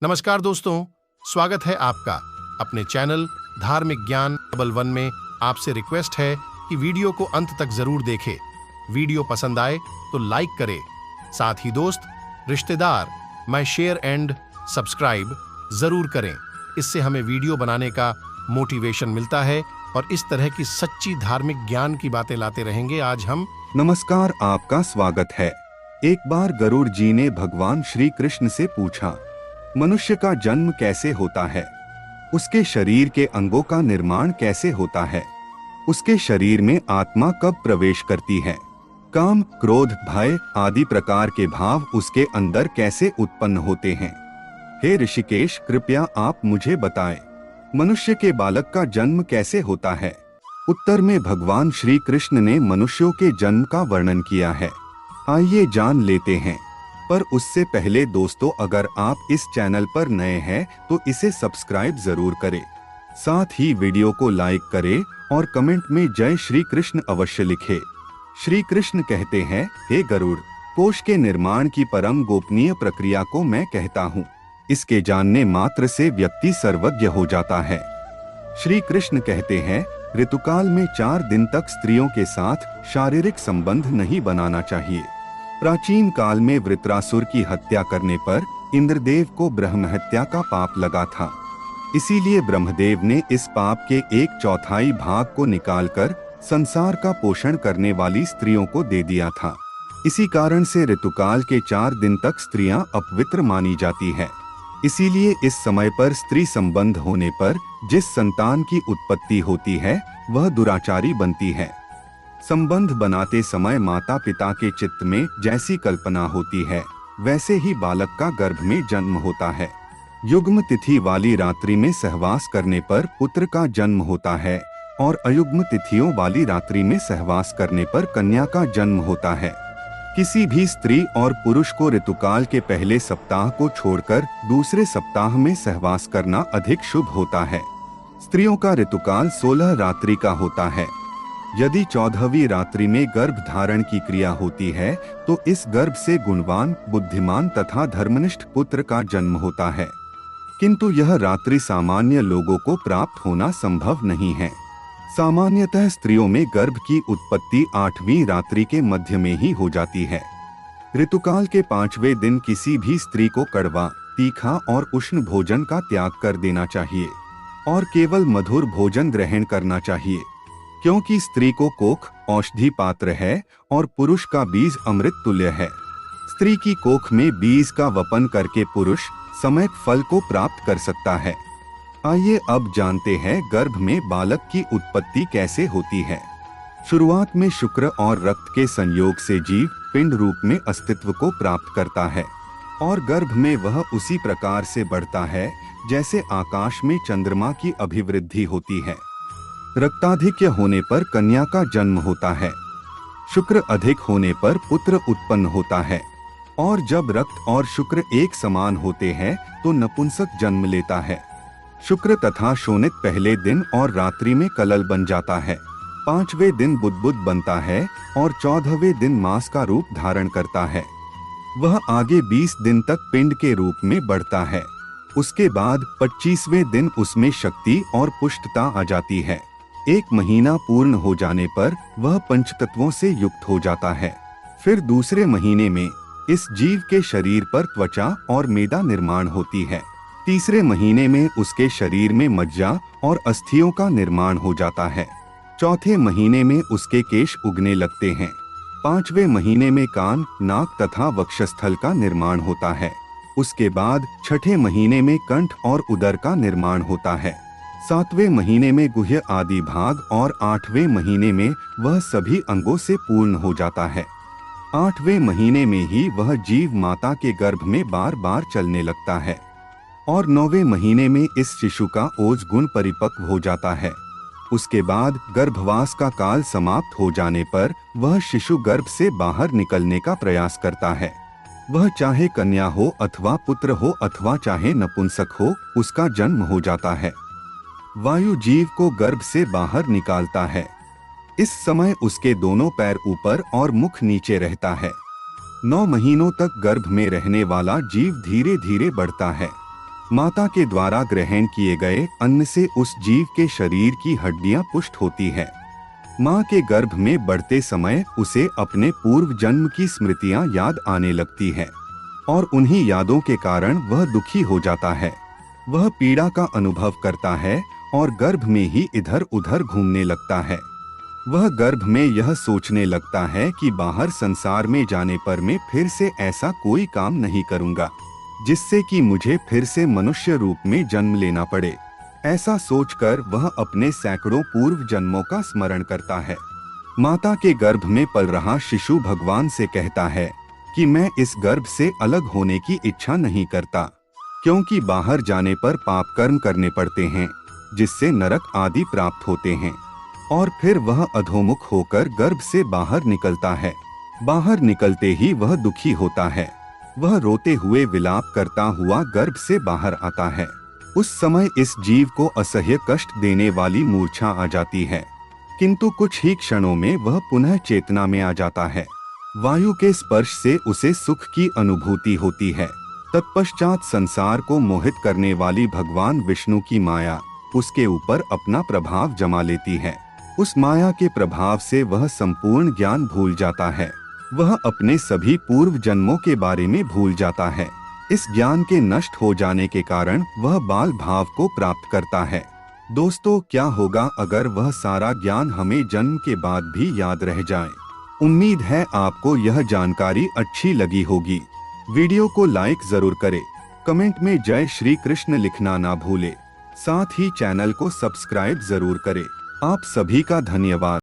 नमस्कार दोस्तों, स्वागत है आपका अपने चैनल धार्मिक ज्ञान डबल वन में। आपसे रिक्वेस्ट है कि वीडियो को अंत तक जरूर देखें। वीडियो पसंद आए तो लाइक करें, साथ ही दोस्त, रिश्तेदार में शेयर एंड सब्सक्राइब जरूर करें। इससे हमें वीडियो बनाने का मोटिवेशन मिलता है और इस तरह की सच्ची धार्मिक ज्ञान की बातें लाते रहेंगे। आज हम नमस्कार, आपका स्वागत है। एक बार गरुड़ जी ने भगवान श्री कृष्ण से पूछा, मनुष्य का जन्म कैसे होता है? उसके शरीर के अंगों का निर्माण कैसे होता है? उसके शरीर में आत्मा कब प्रवेश करती है? काम, क्रोध, भय आदि प्रकार के भाव उसके अंदर कैसे उत्पन्न होते हैं? हे ऋषिकेश, कृपया आप मुझे बताएं, मनुष्य के बालक का जन्म कैसे होता है? उत्तर में भगवान श्री कृष्ण ने मनुष्यों के जन्म का वर्णन किया है। आइए जान लेते हैं। पर उससे पहले दोस्तों, अगर आप इस चैनल पर नए हैं तो इसे सब्सक्राइब जरूर करें। साथ ही वीडियो को लाइक करें और कमेंट में जय श्री कृष्ण अवश्य लिखें। श्री कृष्ण कहते हैं, हे गरुड़, कोश के निर्माण की परम गोपनीय प्रक्रिया को मैं कहता हूँ। इसके जानने मात्र से व्यक्ति सर्वज्ञ हो जाता है। श्री कृष्ण कहते हैं, ऋतुकाल में 4 दिन तक स्त्रियों के साथ शारीरिक संबंध नहीं बनाना चाहिए। प्राचीन काल में वृत्रासुर की हत्या करने पर इंद्रदेव को ब्रह्म हत्या का पाप लगा था। इसीलिए ब्रह्मदेव ने इस पाप के 1/4 भाग को निकालकर संसार का पोषण करने वाली स्त्रियों को दे दिया था। इसी कारण से ऋतुकाल के 4 दिन तक स्त्रियां अपवित्र मानी जाती है। इसीलिए इस समय पर स्त्री संबंध होने पर जिस संतान की उत्पत्ति होती है वह दुराचारी बनती है। संबंध बनाते समय माता पिता के चित्त में जैसी कल्पना होती है वैसे ही बालक का गर्भ में जन्म होता है। युग्म तिथि वाली रात्रि में सहवास करने पर पुत्र का जन्म होता है और अयुग्म तिथियों वाली रात्रि में सहवास करने पर कन्या का जन्म होता है। किसी भी स्त्री और पुरुष को ऋतुकाल के पहले सप्ताह को छोड़कर दूसरे सप्ताह में सहवास करना अधिक शुभ होता है। स्त्रियों का ऋतुकाल 16 रात्रि का होता है। यदि 14वीं रात्रि में गर्भ धारण की क्रिया होती है तो इस गर्भ से गुणवान, बुद्धिमान तथा धर्मनिष्ठ पुत्र का जन्म होता है। किंतु यह रात्रि सामान्य लोगों को प्राप्त होना संभव नहीं है। सामान्यतः स्त्रियों में गर्भ की उत्पत्ति 8वीं रात्रि के मध्य में ही हो जाती है। ऋतुकाल के 5वें दिन किसी भी स्त्री को कड़वा, तीखा और उष्ण भोजन का त्याग कर देना चाहिए और केवल मधुर भोजन ग्रहण करना चाहिए, क्योंकि स्त्री को कोख औषधि पात्र है और पुरुष का बीज अमृत तुल्य है। स्त्री की कोख में बीज का वपन करके पुरुष सम्यक फल को प्राप्त कर सकता है। आइए अब जानते हैं गर्भ में बालक की उत्पत्ति कैसे होती है। शुरुआत में शुक्र और रक्त के संयोग से जीव पिंड रूप में अस्तित्व को प्राप्त करता है और गर्भ में वह उसी प्रकार से बढ़ता है जैसे आकाश में चंद्रमा की अभिवृद्धि होती है। रक्ताधिक्य होने पर कन्या का जन्म होता है। शुक्र अधिक होने पर पुत्र उत्पन्न होता है और जब रक्त और शुक्र एक समान होते हैं तो नपुंसक जन्म लेता है। शुक्र तथा शोणित पहले दिन और रात्रि में कलल बन जाता है। 5वें दिन बुद्बुद बनता है और 14वें दिन मांस का रूप धारण करता है। वह आगे 20 दिन तक पिंड के रूप में बढ़ता है। उसके बाद 25वें दिन उसमें शक्ति और पुष्टता आ जाती है। 1 महीना पूर्ण हो जाने पर वह पंचतत्वों से युक्त हो जाता है। फिर दूसरे महीने में इस जीव के शरीर पर त्वचा और मेदा निर्माण होती है। तीसरे महीने में उसके शरीर में मज्जा और अस्थियों का निर्माण हो जाता है। चौथे महीने में उसके केश उगने लगते हैं। 5वें महीने में कान, नाक तथा वक्षस्थल का निर्माण होता है। उसके बाद 6ठे महीने में कंठ और उदर का निर्माण होता है। 7वें महीने में गुह्य आदि भाग और 8वें महीने में वह सभी अंगों से पूर्ण हो जाता है। 8वें महीने में ही वह जीव माता के गर्भ में बार बार चलने लगता है और 9वें महीने में इस शिशु का ओज गुण परिपक्व हो जाता है। उसके बाद गर्भवास का काल समाप्त हो जाने पर वह शिशु गर्भ से बाहर निकलने का प्रयास करता है। वह चाहे कन्या हो अथवा पुत्र हो अथवा चाहे नपुंसक हो, उसका जन्म हो जाता है। वायु जीव को गर्भ से बाहर निकालता है। इस समय उसके दोनों पैर ऊपर और मुख नीचे रहता है। 9 महीनों तक गर्भ में रहने वाला जीव धीरे धीरे बढ़ता है। माता के द्वारा ग्रहण किए गए अन्न से उस जीव के शरीर की हड्डियां पुष्ट होती है। माँ के गर्भ में बढ़ते समय उसे अपने पूर्व जन्म की स्मृतियां याद आने लगती है और उन्हीं यादों के कारण वह दुखी हो जाता है। वह पीड़ा का अनुभव करता है और गर्भ में ही इधर उधर घूमने लगता है। वह गर्भ में यह सोचने लगता है कि बाहर संसार में जाने पर मैं फिर से ऐसा कोई काम नहीं करूंगा जिससे कि मुझे फिर से मनुष्य रूप में जन्म लेना पड़े। ऐसा सोचकर वह अपने सैकड़ों पूर्व जन्मों का स्मरण करता है। माता के गर्भ में पल रहा शिशु भगवान से कहता है कि मैं इस गर्भ से अलग होने की इच्छा नहीं करता, क्योंकि बाहर जाने पर पाप कर्म करने पड़ते हैं जिससे नरक आदि प्राप्त होते हैं। और फिर वह अधोमुख होकर गर्भ से बाहर निकलता है। बाहर निकलते ही वह दुखी होता है। वह रोते हुए विलाप करता हुआ गर्भ से बाहर आता है। उस समय इस जीव को असह्य कष्ट देने वाली मूर्छा आ जाती है, किंतु कुछ ही क्षणों में वह पुनः चेतना में आ जाता है। वायु के स्पर्श से उसे सुख की अनुभूति होती है। तत्पश्चात संसार को मोहित करने वाली भगवान विष्णु की माया उसके ऊपर अपना प्रभाव जमा लेती है। उस माया के प्रभाव से वह संपूर्ण ज्ञान भूल जाता है। वह अपने सभी पूर्व जन्मों के बारे में भूल जाता है। इस ज्ञान के नष्ट हो जाने के कारण वह बाल भाव को प्राप्त करता है। दोस्तों, क्या होगा अगर वह सारा ज्ञान हमें जन्म के बाद भी याद रह जाए? उम्मीद है आपको यह जानकारी अच्छी लगी होगी। वीडियो को लाइक जरूर करें, कमेंट में जय श्री कृष्ण लिखना ना भूले। साथ ही चैनल को सब्सक्राइब जरूर करें। आप सभी का धन्यवाद।